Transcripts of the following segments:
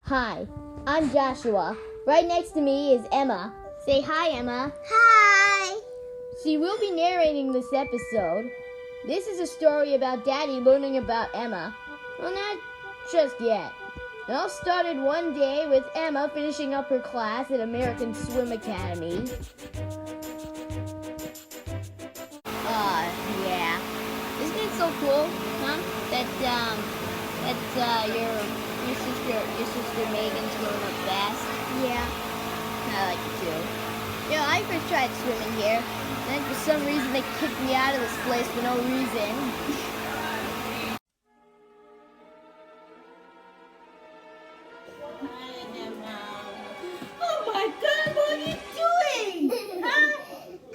Hi, I'm Joshua. Right next to me is Emma. Say hi, Emma. Hi! She will be narrating this episode. This is a story about Daddy learning about Emma. Well, not just yet. It all started one day with Emma finishing up her class at American Swim Academy. Yeah. Isn't it so cool, huh? That your sister Megan's growing up fast. Yeah. I like it too. I first tried swimming here, and then for some reason they kicked me out of this place for no reason. Oh my God, what are you doing? Huh?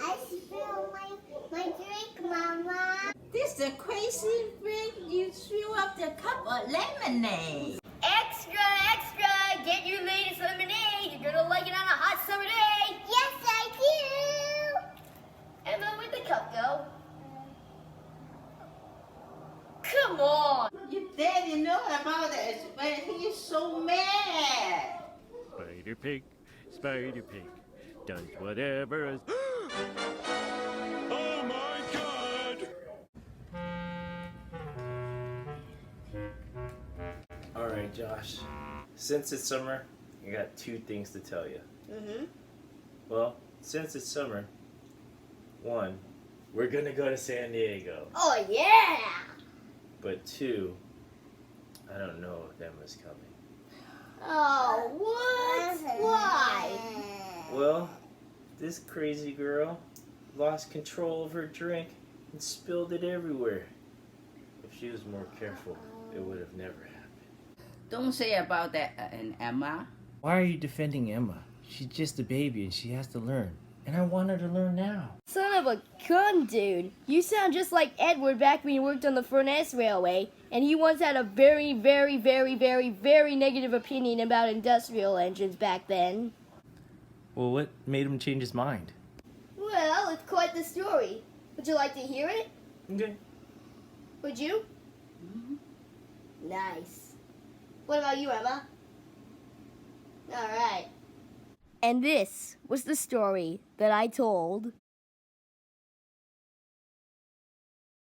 I spilled my drink, Mama. This the crazy drink you threw up the cup of lemonade. Extra, extra! Get your latest lemonade. You're gonna like it on a hot summer day. Yes, I do. Emma, where'd the cup go? Come on! Your daddy know about this, but he's so mad. Spider Pig, does whatever. Oh my God! Alright, Josh. Since it's summer, I got two things to tell you. Well, since it's summer, one, we're gonna go to San Diego. Oh, yeah! But two, I don't know if Emma's coming. Oh, what? Why? Well, this crazy girl lost control of her drink and spilled it everywhere. If she was more careful, it would have never happened. Don't say about that, Emma. Why are you defending Emma? She's just a baby and she has to learn. And I want her to learn now. Son of a gun, dude. You sound just like Edward back when he worked on the Furness Railway, and he once had a very, very, very, very, very negative opinion about industrial engines back then. Well, what made him change his mind? Well, it's quite the story. Would you like to hear it? Okay. Would you? Mm-hmm. Nice. What about you, Emma? All right. And this was the story that I told.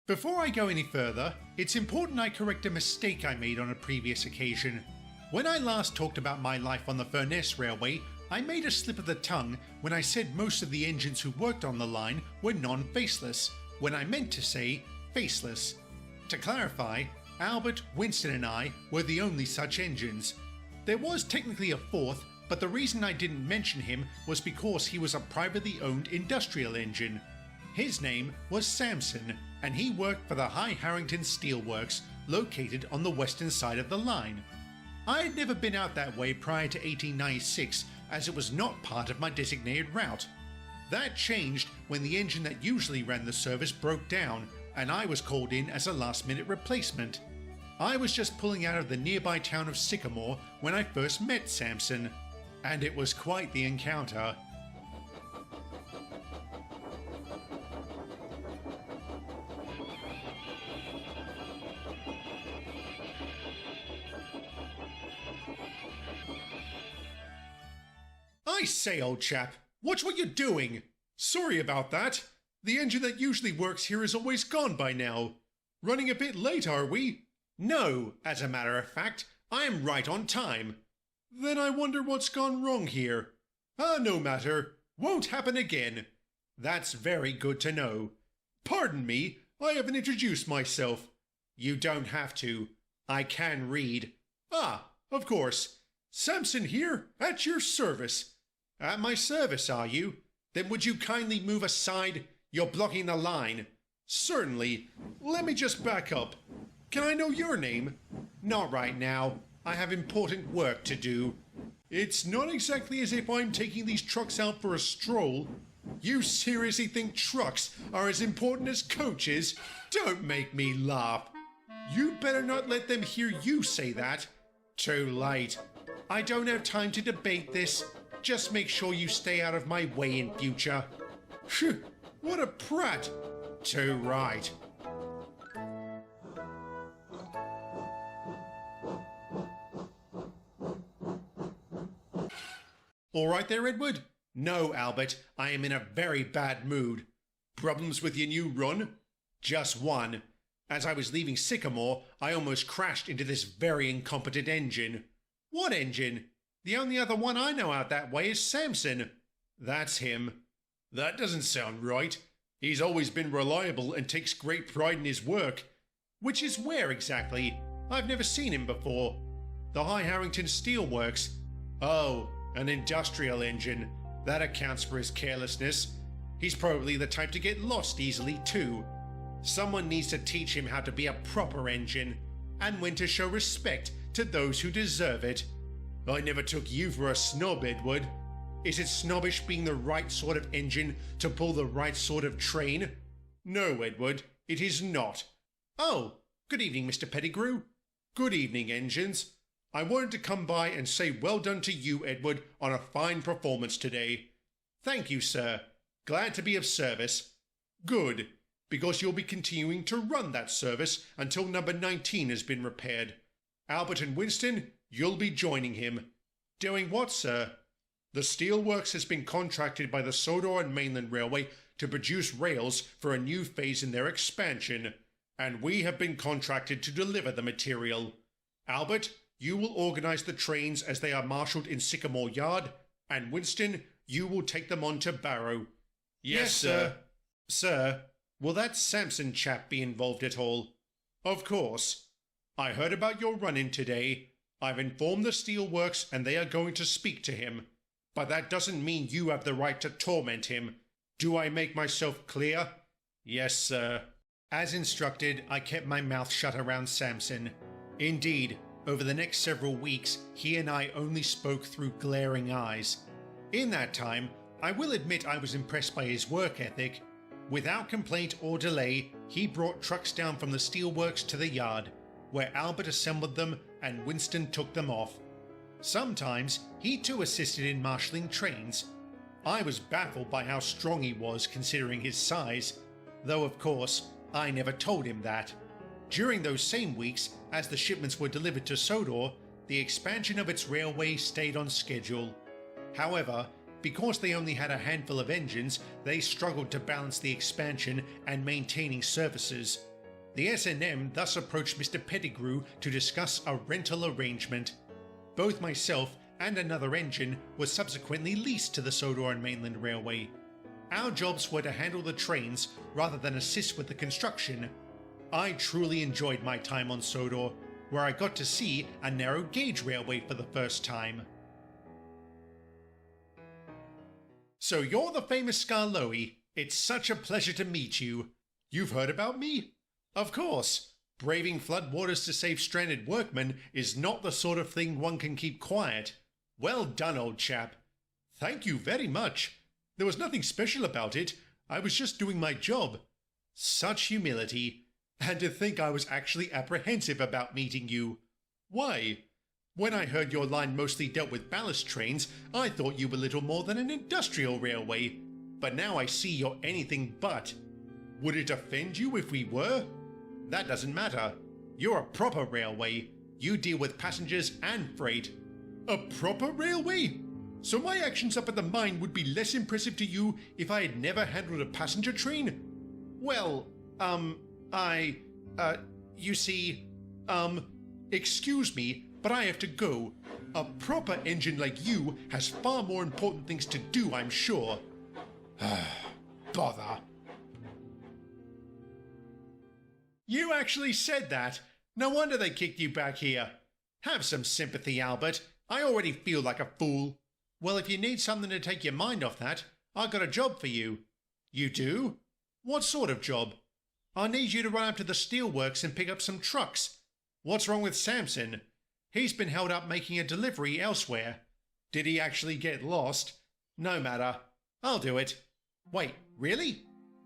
Before I go any further, it's important I correct a mistake I made on a previous occasion. When I last talked about my life on the Furness Railway, I made a slip of the tongue when I said most of the engines who worked on the line were non-faceless, when I meant to say faceless. To clarify, Albert, Winston and I were the only such engines. There was technically a fourth, but the reason I didn't mention him was because he was a privately owned industrial engine. His name was Samson, and he worked for the High Harrington Steelworks, located on the western side of the line. I had never been out that way prior to 1896, as it was not part of my designated route. That changed when the engine that usually ran the service broke down, and I was called in as a last-minute replacement. I was just pulling out of the nearby town of Sycamore when I first met Samson, and it was quite the encounter. I say, old chap, watch what you're doing! Sorry about that. The engine that usually works here is always gone by now. Running a bit late, are we? No, as a matter of fact, I am right on time. Then I wonder what's gone wrong here. No matter. Won't happen again. That's very good to know. Pardon me, I haven't introduced myself. You don't have to. I can read. Of course. Samson here, at your service. At my service, are you? Then would you kindly move aside? You're blocking the line. Certainly. Let me just back up. Can I know your name? Not right now. I have important work to do. It's not exactly as if I'm taking these trucks out for a stroll. You seriously think trucks are as important as coaches? Don't make me laugh. You'd better not let them hear you say that. Too late. I don't have time to debate this. Just make sure you stay out of my way in future. Phew, what a prat. Too right. All right there, Edward? No, Albert, I am in a very bad mood. Problems with your new run? Just one. As I was leaving Sycamore, I almost crashed into this very incompetent engine. What engine? The only other one I know out that way is Samson. That's him. That doesn't sound right. He's always been reliable and takes great pride in his work. Which is where exactly? I've never seen him before. The High Harrington Steel Works. Oh, an industrial engine. That accounts for his carelessness. He's probably the type to get lost easily too. Someone needs to teach him how to be a proper engine, and when to show respect to those who deserve it. I never took you for a snob, Edward. Is it snobbish being the right sort of engine to pull the right sort of train? No, Edward, it is not. Oh, good evening, Mr. Pettigrew. Good evening, engines. I wanted to come by and say well done to you, Edward, on a fine performance today. Thank you, sir. Glad to be of service. Good, because you'll be continuing to run that service until number 19 has been repaired. Albert and Winston, you'll be joining him. Doing what, sir? The steelworks has been contracted by the Sodor and Mainland Railway to produce rails for a new phase in their expansion, and we have been contracted to deliver the material. Albert, you will organize the trains as they are marshalled in Sycamore Yard, and Winston, you will take them on to Barrow. Yes, sir. Sir, will that Samson chap be involved at all? Of course. I heard about your run-in today. I've informed the steelworks and they are going to speak to him. But that doesn't mean you have the right to torment him. Do I make myself clear? Yes, sir. As instructed, I kept my mouth shut around Samson. Indeed, over the next several weeks, he and I only spoke through glaring eyes. In that time, I will admit I was impressed by his work ethic. Without complaint or delay, he brought trucks down from the steelworks to the yard, where Albert assembled them and Winston took them off. Sometimes he too assisted in marshalling trains. I was baffled by how strong he was considering his size, though of course I never told him that. During those same weeks, as the shipments were delivered to Sodor, the expansion of its railway stayed on schedule. However, because they only had a handful of engines, they struggled to balance the expansion and maintaining services. The S&M thus approached Mr. Pettigrew to discuss a rental arrangement. Both myself and another engine were subsequently leased to the Sodor and Mainland Railway. Our jobs were to handle the trains rather than assist with the construction. I truly enjoyed my time on Sodor, where I got to see a narrow gauge railway for the first time. So you're the famous Skarloey. It's such a pleasure to meet you. You've heard about me? Of course. Braving floodwaters to save stranded workmen is not the sort of thing one can keep quiet. Well done, old chap. Thank you very much. There was nothing special about it. I was just doing my job. Such humility. And to think I was actually apprehensive about meeting you. Why? When I heard your line mostly dealt with ballast trains, I thought you were little more than an industrial railway. But now I see you're anything but. Would it offend you if we were? That doesn't matter. You're a proper railway. You deal with passengers and freight. A proper railway? So my actions up at the mine would be less impressive to you if I had never handled a passenger train? Well, you see, excuse me, but I have to go. A proper engine like you has far more important things to do, I'm sure. Bother. You actually said that. No wonder they kicked you back here. Have some sympathy, Albert. I already feel like a fool. Well, if you need something to take your mind off that, I've got a job for you. You do? What sort of job? I need you to run up to the steelworks and pick up some trucks. What's wrong with Samson? He's been held up making a delivery elsewhere. Did he actually get lost? No matter. I'll do it. Wait, really?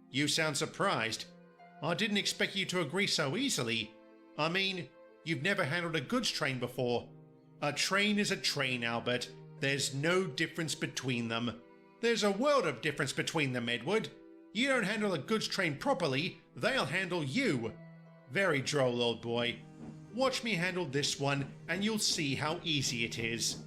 You sound surprised. I didn't expect you to agree so easily. I mean, you've never handled a goods train before. A train is a train, Albert. There's no difference between them. There's a world of difference between them, Edward. You don't handle a goods train properly, they'll handle you. Very droll, old boy. Watch me handle this one, and you'll see how easy it is.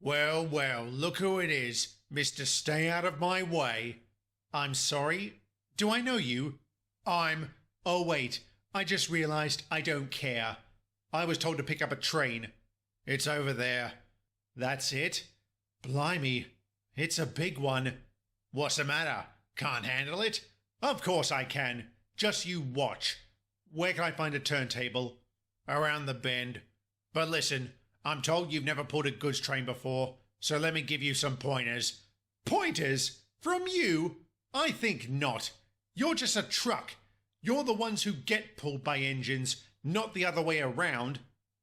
Well, well, look who it is, Mr. Stay Out of My Way. I'm sorry. Do I know you? Oh wait, I just realized I don't care. I was told to pick up a train. It's over there. That's it? Blimey, it's a big one. What's the matter? Can't handle it? Of course I can. Just you watch. Where can I find a turntable? Around the bend. But listen, I'm told you've never pulled a goods train before, so let me give you some pointers. Pointers? From you? I think not. You're just a truck. You're the ones who get pulled by engines, not the other way around.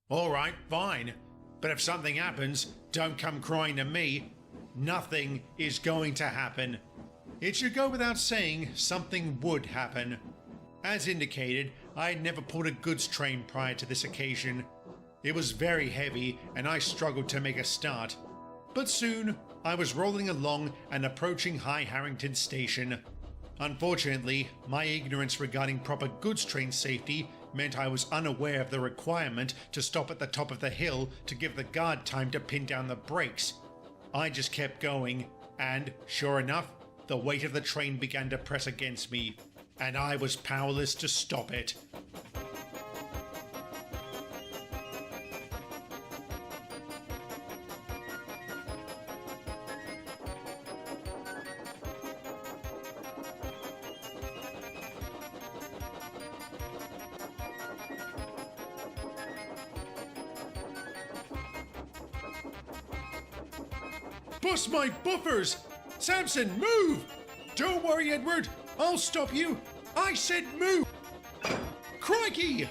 All right, fine. But if something happens, don't come crying to me. Nothing is going to happen. It should go without saying something would happen. As indicated, I had never pulled a goods train prior to this occasion. It was very heavy and I struggled to make a start. But soon, I was rolling along and approaching High Harrington Station. Unfortunately, my ignorance regarding proper goods train safety meant I was unaware of the requirement to stop at the top of the hill to give the guard time to pin down the brakes. I just kept going, and sure enough, the weight of the train began to press against me, and I was powerless to stop it. Bust my buffers! Samson, move! Don't worry, Edward. I'll stop you. I said move! Crikey!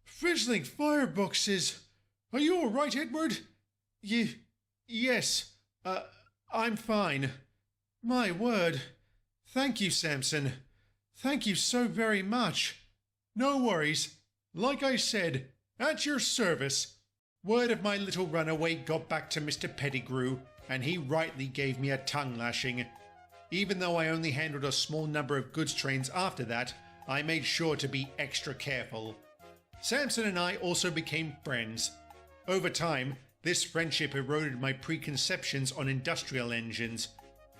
Fizzling fireboxes. Are you all right, Edward? Yes. I'm fine. My word. Thank you, Samson. Thank you so very much. No worries. Like I said, at your service. Word of my little runaway got back to Mr. Pettigrew, and he rightly gave me a tongue lashing. Even though I only handled a small number of goods trains after that, I made sure to be extra careful. Samson and I also became friends. Over time, this friendship eroded my preconceptions on industrial engines,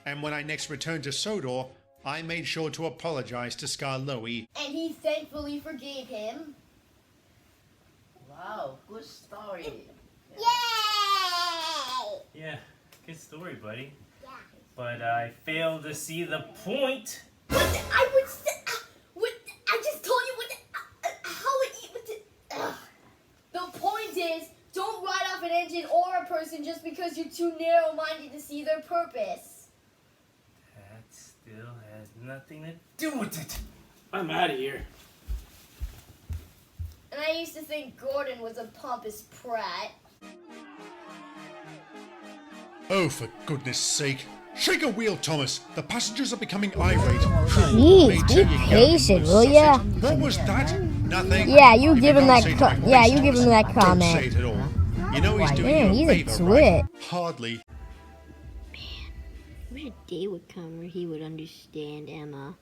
and when I next returned to Sodor, I made sure to apologize to Skarloey. And he thankfully forgave him. Wow, good story. Yay! Yeah, good story, buddy. Yeah. But I failed to see the point. What the, I would say, I just told you what the, how it, what the point is, don't write off an engine or a person just because you're too narrow-minded to see their purpose. That still has nothing to do with it. I'm out of here. And I used to think Gordon was a pompous prat. Oh, for goodness sake. Shake a wheel, Thomas. The passengers are becoming irate. Jeez, be patient, will ya? What was that? Nothing. Yeah, you If give him don't that say it co- to my yeah, face, you give him Thomas, that don't comment. say it at all. You know he's doing Man, you he's a a favor, twit. right? Hardly. I wish a day would come where he would understand Emma.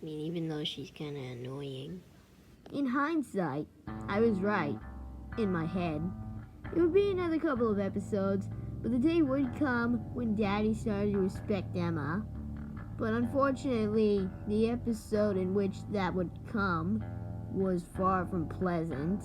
I mean, even though she's kind of annoying. In hindsight, I was right. In my head. It would be another couple of episodes, but the day would come when Daddy started to respect Emma. But unfortunately, the episode in which that would come was far from pleasant.